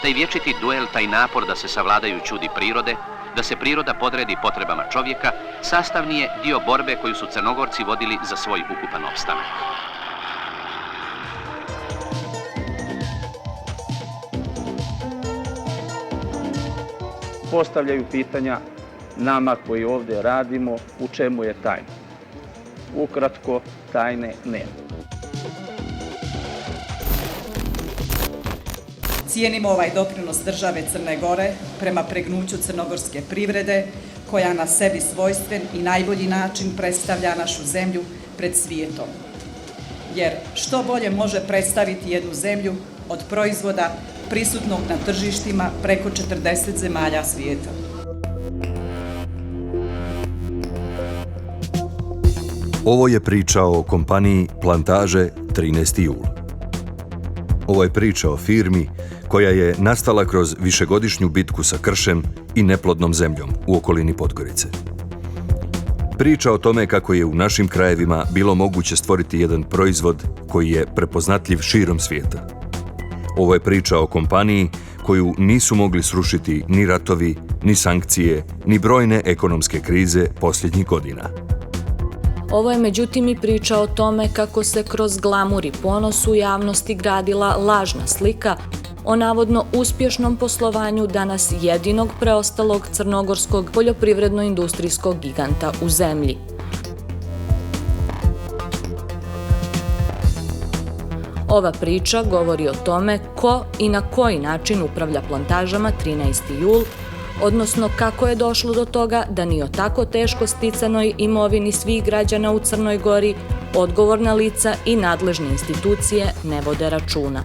Taj vječiti duel, taj napor da se savladaju čudi prirode, da se priroda podredi potrebama čovjeka, sastavni je dio borbe koju su Crnogorci vodili za svoj ukupan opstanak. Postavljaju pitanja nama koji ovdje radimo u čemu je tajna. Ukratko, tajne nema. Cijenimo ovaj doprinos države Crne Gore prema pregnuću crnogorske privrede, koja na sebi svojstven i najbolji način predstavlja našu zemlju pred svijetom. Jer što bolje može predstaviti jednu zemlju od proizvoda prisutnog na tržištima preko 40 zemalja svijeta. Ovo je priča o kompaniji Plantaže 13. jul. Ovo je priča o firmi koja je nastala kroz višegodišnju bitku sa kršem i neplodnom zemljom u okolini Podgorice. Priča o tome kako je u našim krajevima bilo moguće stvoriti jedan proizvod koji je prepoznatljiv širom svijeta. Ovo je priča o kompaniji koju nisu mogli srušiti ni ratovi, ni sankcije, ni brojne ekonomske krize posljednjih godina. Ovo je međutim i priča o tome kako se kroz glamur i ponos u javnosti gradila lažna slika o navodno uspješnom poslovanju danas jedinog preostalog crnogorskog poljoprivredno-industrijskog giganta u zemlji. Ova priča govori o tome ko i na koji način upravlja plantažama 13. jul, odnosno kako je došlo do toga da ni o tako teško sticanoj imovini svih građana u Crnoj Gori odgovorna lica i nadležne institucije ne vode računa.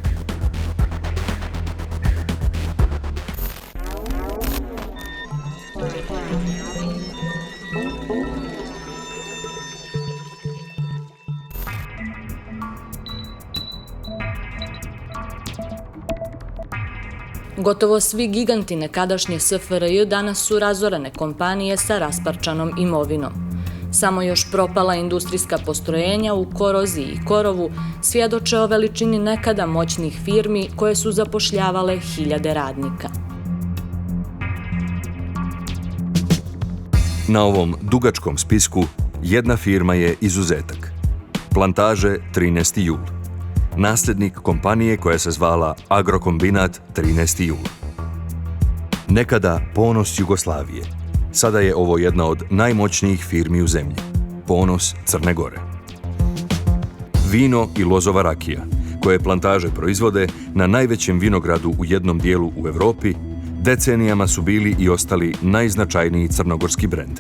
Gotovo svi giganti nekadašnje SFRJ danas su razorene kompanije sa rasparčanom imovinom. Samo još propala industrijska postrojenja u Koroziji i Korovu svjedoče o veličini nekada moćnih firmi koje su zapošljavale hiljade radnika. Na ovom dugačkom spisku jedna firma je izuzetak. Plantaže 13. jul. Nasljednik kompanije koja se zvala Agrokombinat 13. jul. Nekada ponos Jugoslavije. Sada je ovo jedna od najmoćnijih firmi u zemlji. Ponos Crne Gore. Vino i lozova rakija, koje plantaže proizvode na najvećem vinogradu u jednom dijelu u Europi, decenijama su bili i ostali najznačajniji crnogorski brend.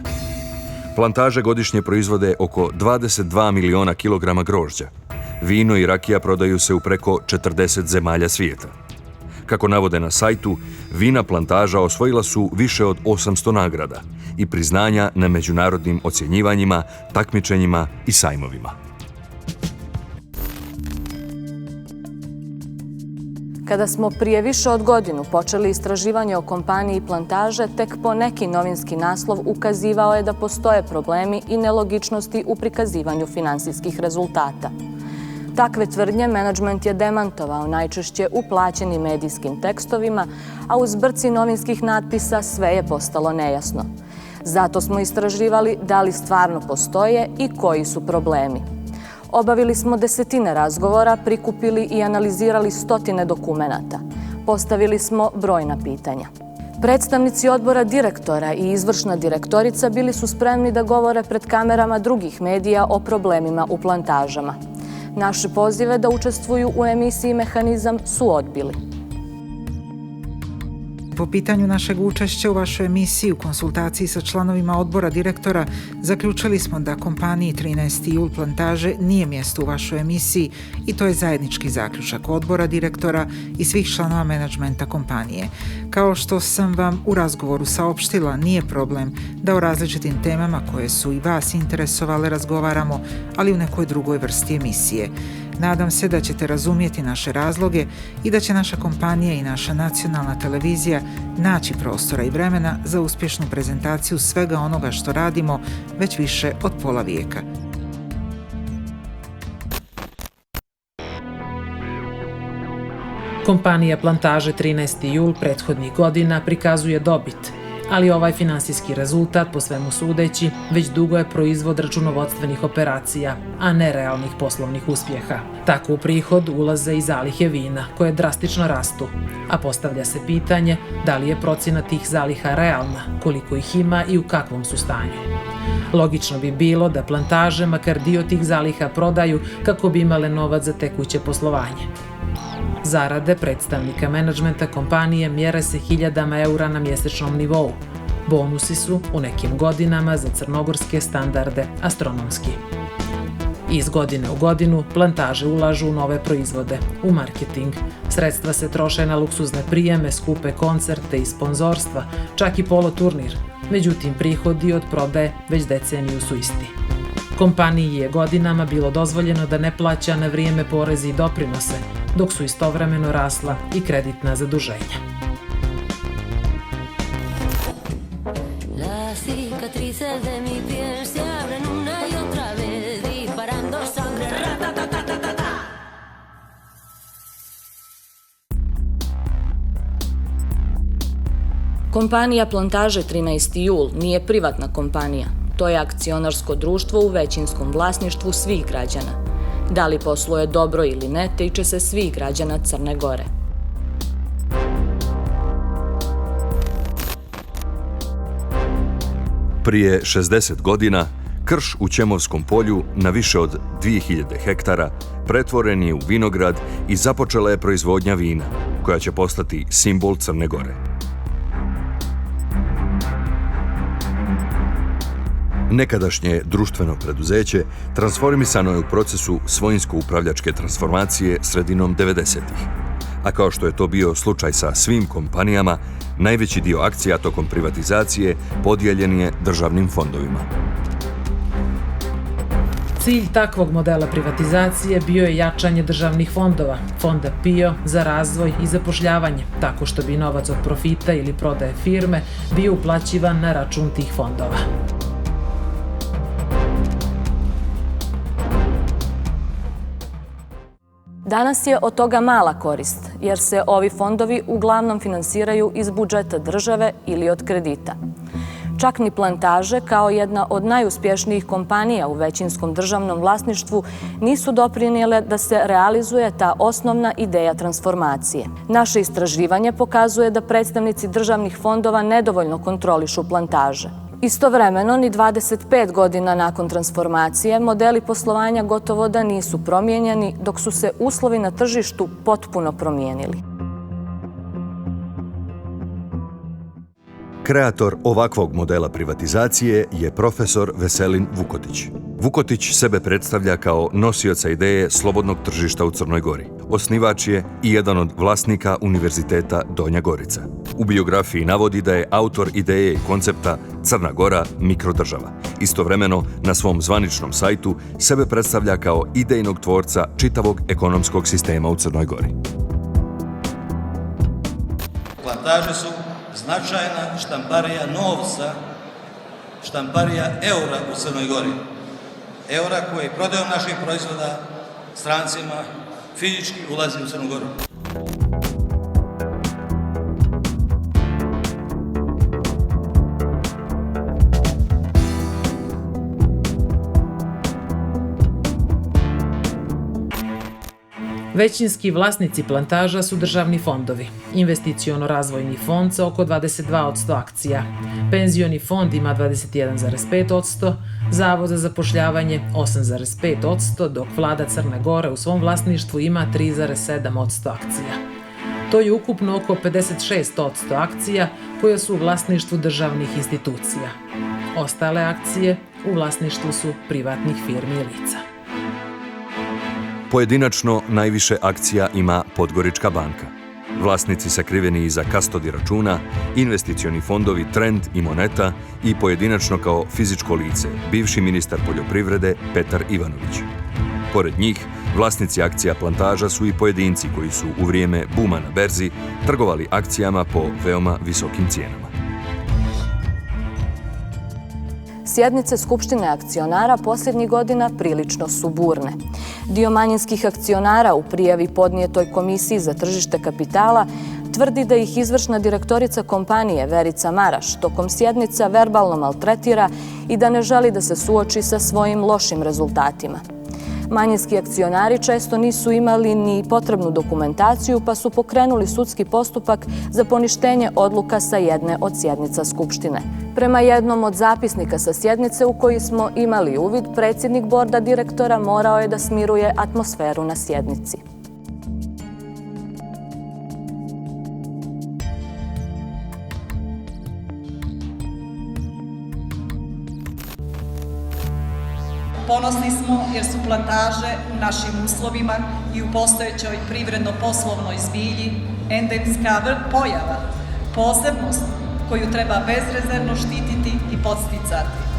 Plantaže godišnje proizvode oko 22 miliona kilograma grožđa. Vino i rakija prodaju se u preko 40 zemalja svijeta. Kako navode na sajtu, vina plantaža osvojila su više od 800 nagrada i priznanja na međunarodnim ocjenjivanjima, takmičenjima i sajmovima. Kada smo prije više od godinu počeli istraživanje o kompaniji Plantaže, tek po neki novinski naslov ukazivao je da postoje problemi i nelogičnosti u prikazivanju finansijskih rezultata. Takve tvrdnje menadžment je demantovao najčešće u plaćenim medijskim tekstovima, a uz zbrci novinskih natpisa sve je postalo nejasno. Zato smo istraživali da li stvarno postoje i koji su problemi. Obavili smo desetine razgovora, prikupili i analizirali stotine dokumenata. Postavili smo brojna pitanja. Predstavnici odbora direktora i izvršna direktorica bili su spremni da govore pred kamerama drugih medija o problemima u plantažama. Naše pozive da učestvuju u emisiji Mehanizam su odbili. Po pitanju našeg učešća u vašoj emisiji u konsultaciji sa članovima odbora direktora zaključili smo da kompaniji 13. jul Plantaže nije mjesto u vašoj emisiji i to je zajednički zaključak odbora direktora i svih članova menadžmenta kompanije. Kao što sam vam u razgovoru saopštila, nije problem da o različitim temama koje su i vas interesovale razgovaramo, ali u nekoj drugoj vrsti emisije. Nadam se da ćete razumjeti naše razloge i da će naša kompanija i naša nacionalna televizija naći prostora i vremena za uspješnu prezentaciju svega onoga što radimo već više od pola vijeka. Kompanija Plantaže 13. jul prethodnih godina prikazuje dobit, ali ovaj finansijski rezultat, po svemu sudeći, već dugo je proizvod računovodstvenih operacija, a ne realnih poslovnih uspjeha. Tako u prihod ulaze i zalihe vina, koje drastično rastu, a postavlja se pitanje da li je procena tih zaliha realna, koliko ih ima i u kakvom su stanju. Logično bi bilo da Plantaže makar dio tih zaliha prodaju kako bi imale novac za tekuće poslovanje. Zarade predstavnika menadžmenta kompanije mjere se hiljadama eura na mjesečnom nivou. Bonusi su u nekim godinama za crnogorske standarde astronomski. Iz godine u godinu Plantaže ulažu u nove proizvode, u marketing. Sredstva se troše na luksuzne prijeme, skupe koncerte i sponzorstva, čak i polo turnir. Međutim, prihodi od prodaje već deceniju su isti. Kompaniji je godinama bilo dozvoljeno da ne plaća na vrijeme poreze i doprinose, dok su istovremeno rasla i kreditna zaduženja. Kompanija Plantaže 13. jul nije privatna kompanija. To je akcionarsko društvo u većinskom vlasništvu svih građana. Da li posluje dobro ili ne, tiče se svih građana Crne Gore. Prije 60 godina, krš u Ćemovskom polju na više od 2000 hektara pretvoren je u vinograd i započela je proizvodnja vina, koja će postati simbol Crne Gore. Nekadašnje društveno preduzeće transformisano je u procesu svojinsko-upravljačke transformacije sredinom 90-ih. A kao što je to bio slučaj sa svim kompanijama, najveći dio akcija tokom privatizacije podijeljen je državnim fondovima. Cilj takvog modela privatizacije bio je jačanje državnih fondova, fonda PIO za razvoj i zapošljavanje, tako što bi novac od profita ili prodaje firme bio uplaćivan na račun tih fondova. Danas je od toga mala korist, jer se ovi fondovi uglavnom finansiraju iz budžeta države ili od kredita. Čak ni Plantaže, kao jedna od najuspješnijih kompanija u većinskom državnom vlasništvu, nisu doprinijele da se realizuje ta osnovna ideja transformacije. Naše istraživanje pokazuje da predstavnici državnih fondova nedovoljno kontrolišu Plantaže. Istovremeno, ni 25 godina nakon transformacije, modeli poslovanja gotovo da nisu promijenjeni, dok su se uslovi na tržištu potpuno promijenili. Kreator ovakvog modela privatizacije je profesor Veselin Vukotić. Vukotić sebe predstavlja kao nosioca ideje slobodnog tržišta u Crnoj Gori. Osnivač je i jedan od vlasnika Univerziteta Donja Gorica. U biografiji navodi da je autor ideje i koncepta Crna Gora mikrodržava. Istovremeno, na svom zvaničnom sajtu sebe predstavlja kao idejnog tvorca čitavog ekonomskog sistema u Crnoj Gori. Plantaže su značajna štamparija novca, štamparija eura u Crnoj Gori. Eura koji prodajom naših proizvoda strancima fizički ulazi u Crnu Goru. Većinski vlasnici Plantaža su državni fondovi. Investiciono-razvojni fond sa oko 22% akcija. Penzioni fond ima 21,5%, Zavod za zapošljavanje 8,5%, dok vlada Crne Gore u svom vlasništvu ima 3,7% akcija. To je ukupno oko 56% akcija koje su u vlasništvu državnih institucija. Ostale akcije u vlasništvu su privatnih firmi i lica. Pojedinačno najviše akcija ima Podgorička banka. Vlasnici sakriveni iza kastodi računa, investicioni fondovi Trend i Moneta i pojedinačno kao fizičko lice, bivši ministar poljoprivrede Petar Ivanović. Pored njih, vlasnici akcija Plantaža su i pojedinci koji su u vrijeme buma na berzi trgovali akcijama po veoma visokim cijenama. Sjednice Skupštine akcionara posljednjih godina prilično su burne. Dio manjinskih akcionara u prijavi podnijetoj Komisiji za tržište kapitala tvrdi da ih izvršna direktorica kompanije Verica Maraš tokom sjednica verbalno maltretira i da ne želi da se suoči sa svojim lošim rezultatima. Manjinski akcionari često nisu imali ni potrebnu dokumentaciju pa su pokrenuli sudski postupak za poništenje odluka sa jedne od sjednica Skupštine. Prema jednom od zapisnika sa sjednice u koji smo imali uvid, predsjednik borda direktora morao je da smiruje atmosferu na sjednici. Ponosni smo jer su plantaže u našim uslovima i u postojećoj privredno-poslovnoj zbilji endemska pojava, posebnost koju treba bezrezervno štititi i podsticati.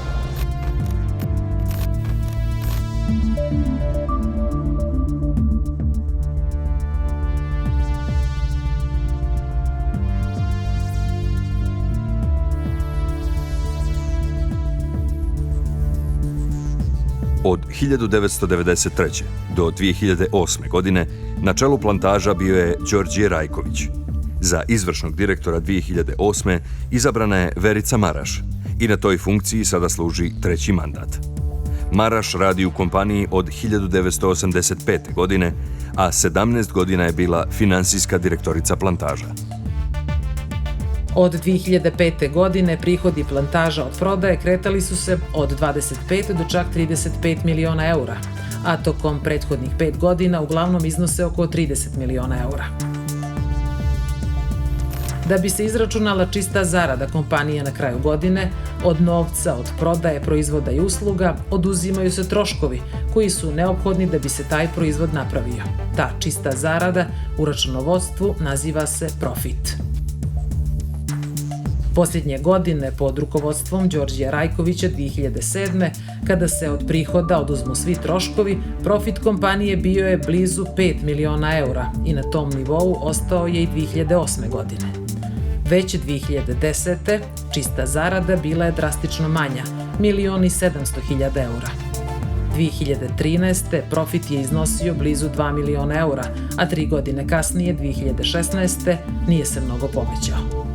Od 1993. do 2008. godine na čelu plantaža bio je Đorđije Rajković. Za izvršnog direktora 2008. izabrana je Verica Maraš i na toj funkciji sada služi treći mandat. Maraš radi u kompaniji od 1985. godine, a 17 godina je bila finansijska direktorica plantaža. Od 2005. godine prihodi plantaža od prodaje kretali su se od 25 do čak 35 miliona eura, a tokom prethodnih 5 godina uglavnom iznose oko 30 miliona eura. Da bi se izračunala čista zarada kompanije na kraju godine, od novca od prodaje proizvoda i usluga oduzimaju se troškovi koji su neophodni da bi se taj proizvod napravio. Ta čista zarada u računovodstvu naziva se profit. Posljednje godine, pod rukovodstvom Đorđija Rajkovića 2007. kada se od prihoda oduzmu svi troškovi, profit kompanije bio je blizu 5 miliona eura i na tom nivou ostao je i 2008. godine. Već 2010. čista zarada bila je drastično manja, 1.700.000 eura. 2013. profit je iznosio blizu 2 miliona eura, a 3 godine kasnije, 2016. nije se mnogo povećao.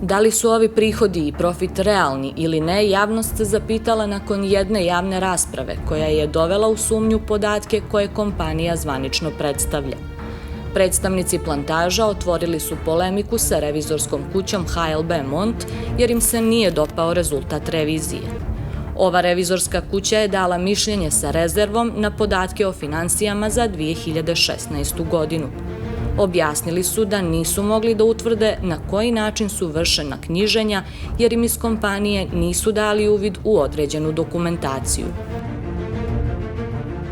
Da li su ovi prihodi i profit realni ili ne, javnost se zapitala nakon jedne javne rasprave koja je dovela u sumnju podatke koje kompanija zvanično predstavlja. Predstavnici plantaža otvorili su polemiku sa revizorskom kućom HLB Mont jer im se nije dopao rezultat revizije. Ova revizorska kuća je dala mišljenje sa rezervom na podatke o finansijama za 2016. godinu. Objasnili su da nisu mogli da utvrde na koji način su vršena knjiženja jer im iz kompanije nisu dali uvid u određenu dokumentaciju.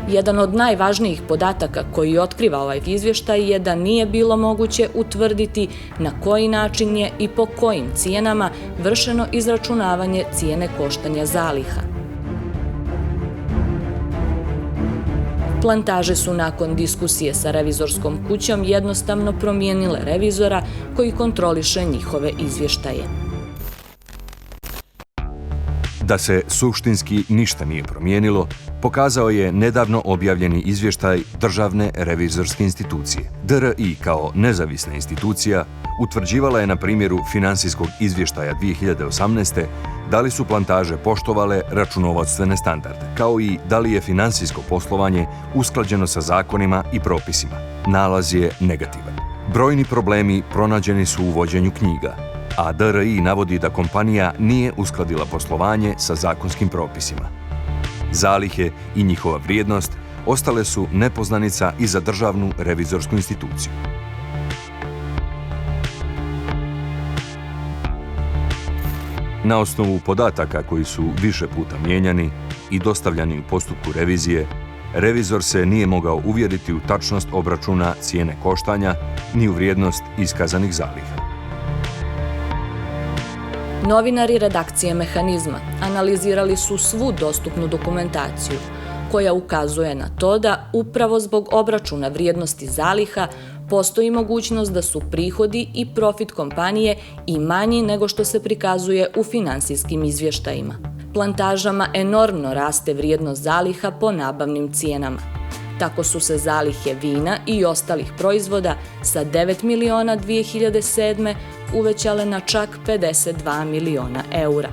Jedan od najvažnijih podataka koji otkriva ovaj izvještaj je da nije bilo moguće utvrditi na koji način je i po kojim cijenama vršeno izračunavanje cijene koštanja zaliha. Plantaže su nakon diskusije sa revizorskom kućom jednostavno promijenile revizora koji kontroliše njihove izvještaje. Da se suštinski ništa nije promijenilo, pokazao je nedavno objavljeni izvještaj Državne revizorske institucije. DRI kao nezavisna institucija utvrđivala je na primjeru finansijskog izvještaja 2018. da li su plantaže poštovale računovodstvene standarde, kao i da li je finansijsko poslovanje usklađeno sa zakonima i propisima. Nalaz je negativan. Brojni problemi pronađeni su u vođenju knjiga, a DRI navodi da kompanija nije uskladila poslovanje sa zakonskim propisima. Zalihe i njihova vrijednost ostale su nepoznanica i za Državnu revizorsku instituciju. Na osnovu podataka koji su više puta mijenjani i dostavljani u postupku revizije, revizor se nije mogao uvjeriti u tačnost obračuna cijene koštanja ni u vrijednost iskazanih zaliha. Novinari redakcije Mehanizma analizirali su svu dostupnu dokumentaciju, koja ukazuje na to da upravo zbog obračuna vrijednosti zaliha postoji mogućnost da su prihodi i profit kompanije i manji nego što se prikazuje u finansijskim izvještajima. Plantažama enormno raste vrijednost zaliha po nabavnim cijenama. Tako su se zalihe vina i ostalih proizvoda sa 9 miliona 2007. uvećale na čak 52 miliona eura.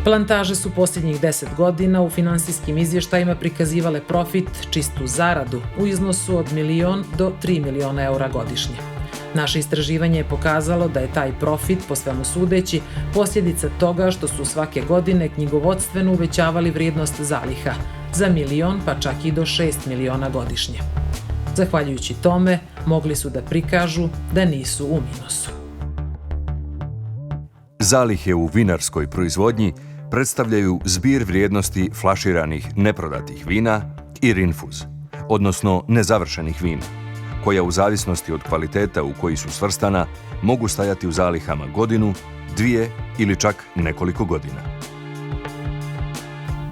Plantaže su posljednjih 10 godina u finansijskim izvještajima prikazivale profit, čistu zaradu, u iznosu od 1 do 3 miliona eura godišnje. Naše istraživanje je pokazalo da je taj profit, po svemu sudeći, posljedica toga što su svake godine knjigovodstveno uvećavali vrijednost zaliha za 1 pa čak i do 6 miliona godišnje. Zahvaljujući tome, mogli su da prikažu da nisu u minusu. Zalihe u vinarskoj proizvodnji predstavljaju zbir vrijednosti flaširanih neprodatih vina i rinfuz, odnosno nezavršenih vina, koja u zavisnosti od kvaliteta u koji su svrstana mogu stajati u zalihama godinu, 2 ili čak nekoliko godina.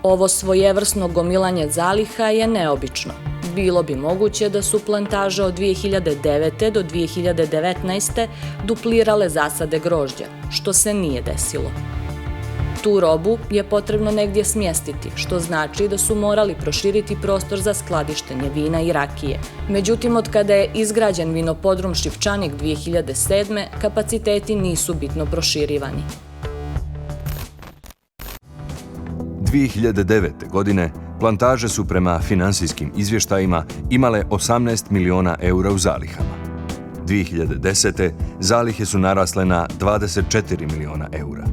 Ovo svojevrsno gomilanje zaliha je neobično. Bilo bi moguće da su plantaže od 2009. do 2019. duplirale zasade grožđa, što se nije desilo. Tu robu je potrebno negdje smjestiti, što znači da su morali proširiti prostor za skladištenje vina i rakije. Međutim, od kada je izgrađen vinopodrum Šipčanik 2007. kapaciteti nisu bitno proširivani. 2009. godine plantaže su prema finansijskim izvještajima imale 18 miliona eura u zalihama. 2010. zalihe su narasle na 24 miliona eura.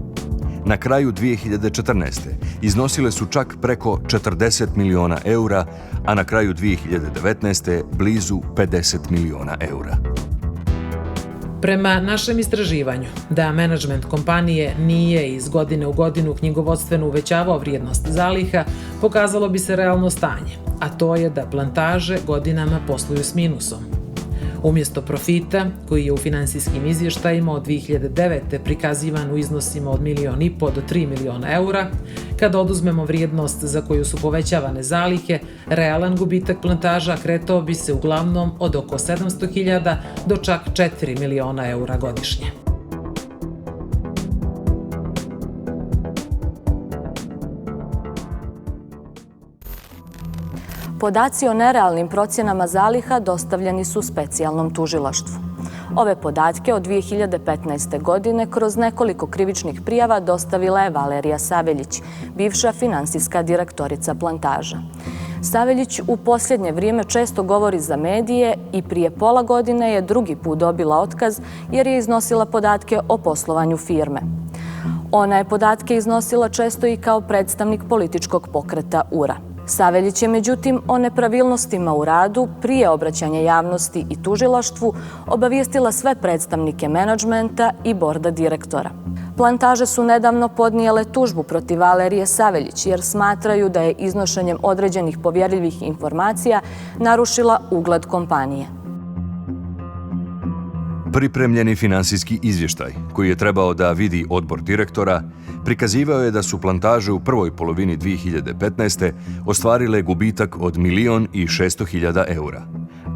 Na kraju 2014. iznosile su čak preko 40 miliona eura, a na kraju 2019. blizu 50 miliona eura. Prema našem istraživanju, da menadžment kompanije nije iz godine u godinu knjigovodstveno uvećavao vrijednost zaliha, pokazalo bi se realno stanje, a to je da plantaže godinama posluju s minusom. Umjesto profita, koji je u finansijskim izvještajima od 2009. prikazivan u iznosima od 1,5 miliona do 3 miliona eura, kada oduzmemo vrijednost za koju su povećavane zalihe, realan gubitak plantaža kretao bi se uglavnom od oko 700.000 do čak 4 miliona eura godišnje. Podaci o nerealnim procjenama zaliha dostavljeni su specijalnom tužilaštvu. Ove podatke od 2015. godine kroz nekoliko krivičnih prijava dostavila je Valerija Saveljić, bivša finansijska direktorica plantaža. Saveljić u posljednje vrijeme često govori za medije i prije pola godine je drugi put dobila otkaz jer je iznosila podatke o poslovanju firme. Ona je podatke iznosila često i kao predstavnik političkog pokreta URA. Saveljić je međutim o nepravilnostima u radu prije obraćanja javnosti i tužilaštvu obavijestila sve predstavnike menadžmenta i borda direktora. Plantaže su nedavno podnijele tužbu protiv Valerije Saveljić jer smatraju da je iznošenjem određenih povjerljivih informacija narušila ugled kompanije. Pripremljeni finansijski izvještaj, koji je trebao da vidi odbor direktora, prikazivao je da su plantaže u prvoj polovini 2015. ostvarile gubitak od 1.600.000 eura,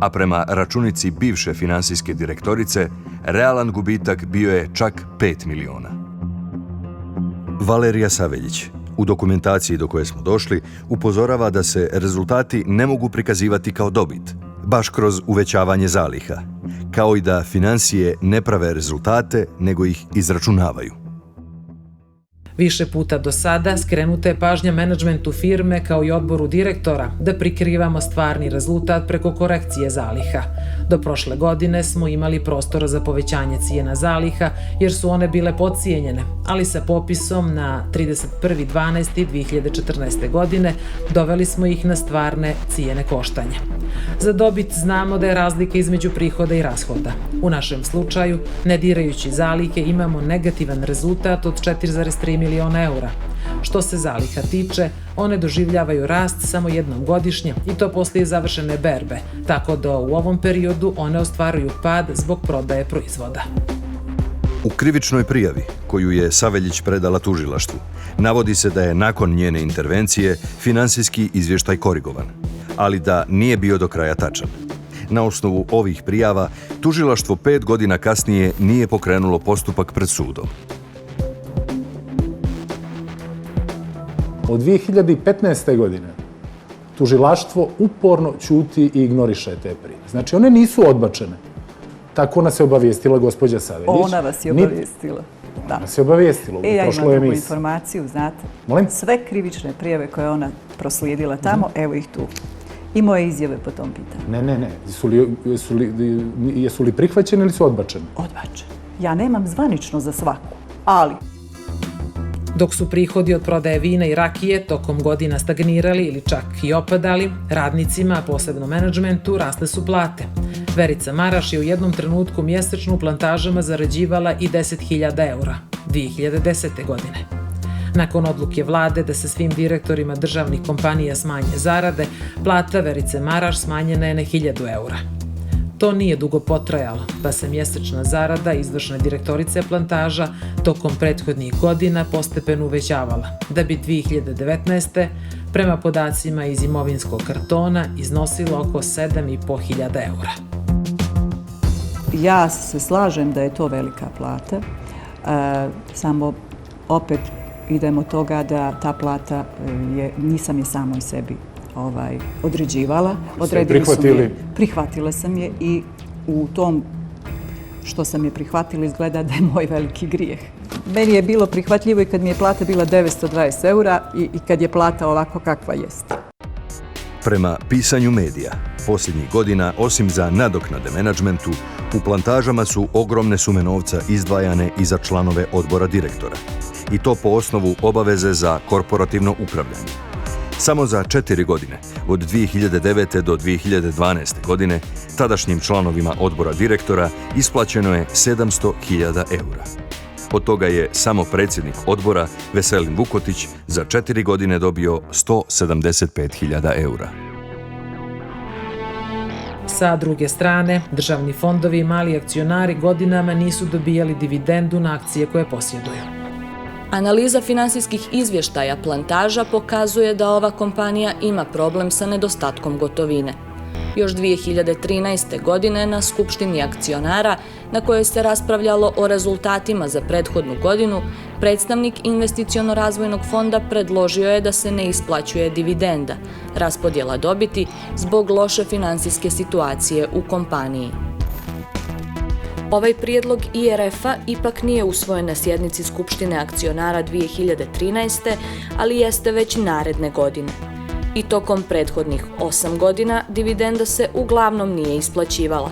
a prema računici bivše finansijske direktorice, realan gubitak bio je čak 5 miliona. Valerija Saveljić, u dokumentaciji do koje smo došli, upozorava da se rezultati ne mogu prikazivati kao dobit, baš kroz uvećavanje zaliha, kao i da finansije ne prave rezultate, nego ih izračunavaju. Više puta do sada skrenuta je pažnja menadžmentu firme kao i odboru direktora da prikrivamo stvarni rezultat preko korekcije zaliha. Do prošle godine smo imali prostora za povećanje cijena zaliha jer su one bile podcijenjene, ali sa popisom na 31.12.2014. godine doveli smo ih na stvarne cijene koštanja. Za dobit znamo da je razlika između prihoda i rashoda. U našem slučaju, ne dirajući zalihe, imamo negativan rezultat od 4,3 miliona eura. Što se zaliha tiče, one doživljavaju rast samo jednom godišnje i to poslije završene berbe, tako da u ovom periodu one ostvaruju pad zbog prodaje proizvoda. U krivičnoj prijavi, koju je Saveljić predala tužilaštvu, navodi se da je nakon njene intervencije finansijski izvještaj korigovan, ali da nije bio do kraja tačan. Na osnovu ovih prijava, tužilaštvo 5 godina kasnije nije pokrenulo postupak pred sudom. Od 2015. godine tužilaštvo uporno ćuti i ignoriše te prijave. Znači, one nisu odbačene. Tako nas je obavijestila gospođa Saveljić. Ona vas je obavijestila. Ona nas je obavijestila u prošloj emisiji. Ja imam drugu informaciju, znate. Molim? Sve krivične prijave koje ona proslijedila tamo, evo ih tu. I moje izjave po tom pitanju. Ne. Jesu li prihvaćene ili su odbačene? Odbačene. Ja nemam zvanično za svaku, ali... Dok su prihodi od prodaje vina i rakije tokom godina stagnirali ili čak i opadali, radnicima, a posebno menadžmentu, rasle su plate. Verica Maraš je u jednom trenutku mjesečno u plantažama zarađivala i 10.000 eura, 2010. godine. Nakon odluke vlade da se svim direktorima državnih kompanija smanje zarade, plata Verice Maraš smanjena je na 1.000 eura. To nije dugo potrajalo, pa se mjesečna zarada izvršne direktorice plantaža tokom prethodnih godina postepeno uvećavala, da bi 2019. prema podacima iz imovinskog kartona iznosilo oko 7.500 eura. Ja se slažem da je to velika plata, samo opet idemo od toga da ta plata nisam je samoj sebi određivala. Prihvatila sam je i u tom što sam je prihvatila izgleda da je moj veliki grijeh. Meni je bilo prihvatljivo i kad mi je plata bila 920 eura i kad je plata ovako kakva jest. Prema pisanju medija, posljednjih godina, osim za nadoknade menadžmentu, u plantažama su ogromne sume novca izdvajane i za članove odbora direktora. I to po osnovu obaveze za korporativno upravljanje. Samo za 4 godine, od 2009. do 2012. godine, tadašnjim članovima odbora direktora isplaćeno je 700.000 eura. Od toga je samo predsjednik odbora, Veselin Vukotić, za 4 godine dobio 175.000 eura. Sa druge strane, državni fondovi i mali akcionari godinama nisu dobijali dividendu na akcije koje posjeduju. Analiza finansijskih izvještaja plantaža pokazuje da ova kompanija ima problem sa nedostatkom gotovine. Još 2013. godine na Skupštini akcionara, na kojoj se raspravljalo o rezultatima za prethodnu godinu, predstavnik investiciono-razvojnog fonda predložio je da se ne isplaćuje dividenda, raspodjela dobiti zbog loše finansijske situacije u kompaniji. Ovaj prijedlog IRF-a ipak nije usvojen na sjednici Skupštine akcionara 2013. ali jeste već naredne godine. I tokom prethodnih 8 godina dividenda se uglavnom nije isplaćivala,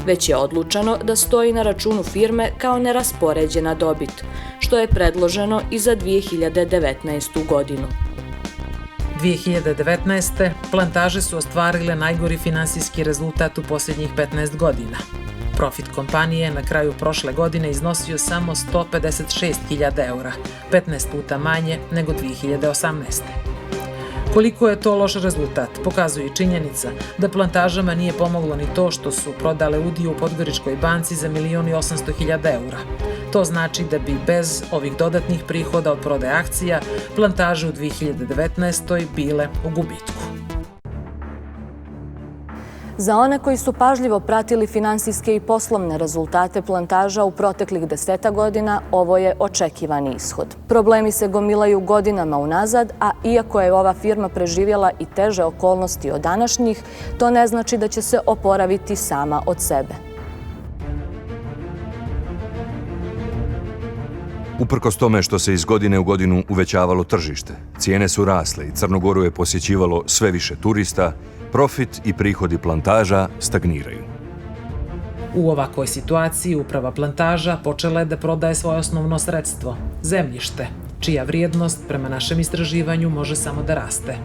već je odlučeno da stoji na računu firme kao neraspoređena dobit, što je predloženo i za 2019. godinu. 2019. plantaže su ostvarile najgori finansijski rezultat u posljednjih 15 godina. Profit kompanije na kraju prošle godine iznosio samo 156.000 eura, 15 puta manje nego 2018. Koliko je to loš rezultat, pokazuje i činjenica da plantažama nije pomoglo ni to što su prodale udio u Podgoričkoj banci za 1.800.000 eura. To znači da bi bez ovih dodatnih prihoda od prodaje akcija plantaže u 2019. bile u gubitku. Za one koji su pažljivo pratili finansijske i poslovne rezultate plantaža u proteklih 10 godina, ovo je očekivani ishod. Problemi se gomilaju godinama unazad, a iako je ova firma preživjela i teže okolnosti od današnjih, to ne znači da će se oporaviti sama od sebe. Uprkos tome što se iz godine u godinu uvećavalo tržište, cijene su rasle i Crnu Goru je posjećivalo sve više turista, profit i prihodi plantaža stagniraju. U ovakvoj situaciji uprava plantaža počela je da prodaje svoje osnovno sredstvo, zemljište, čija vrijednost prema našem istraživanju može samo da raste.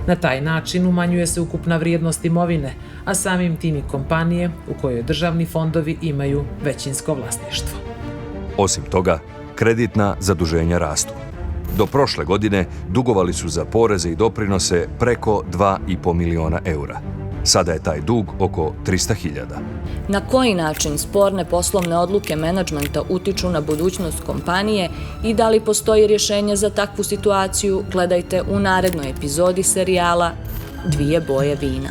Na taj način umanjuje se ukupna vrijednost imovine, a samim tim i kompanije u kojoj državni fondovi imaju većinsko vlasništvo. Osim toga, kreditna zaduženja rastu. Do prošle godine dugovali su za poreze i doprinose preko 2,5 miliona eura. Sada je taj dug oko 300.000. Na koji način sporne poslovne odluke menadžmenta utiču na budućnost kompanije i da li postoji rješenje za takvu situaciju, gledajte u narednoj epizodi serijala Dvije boje vina.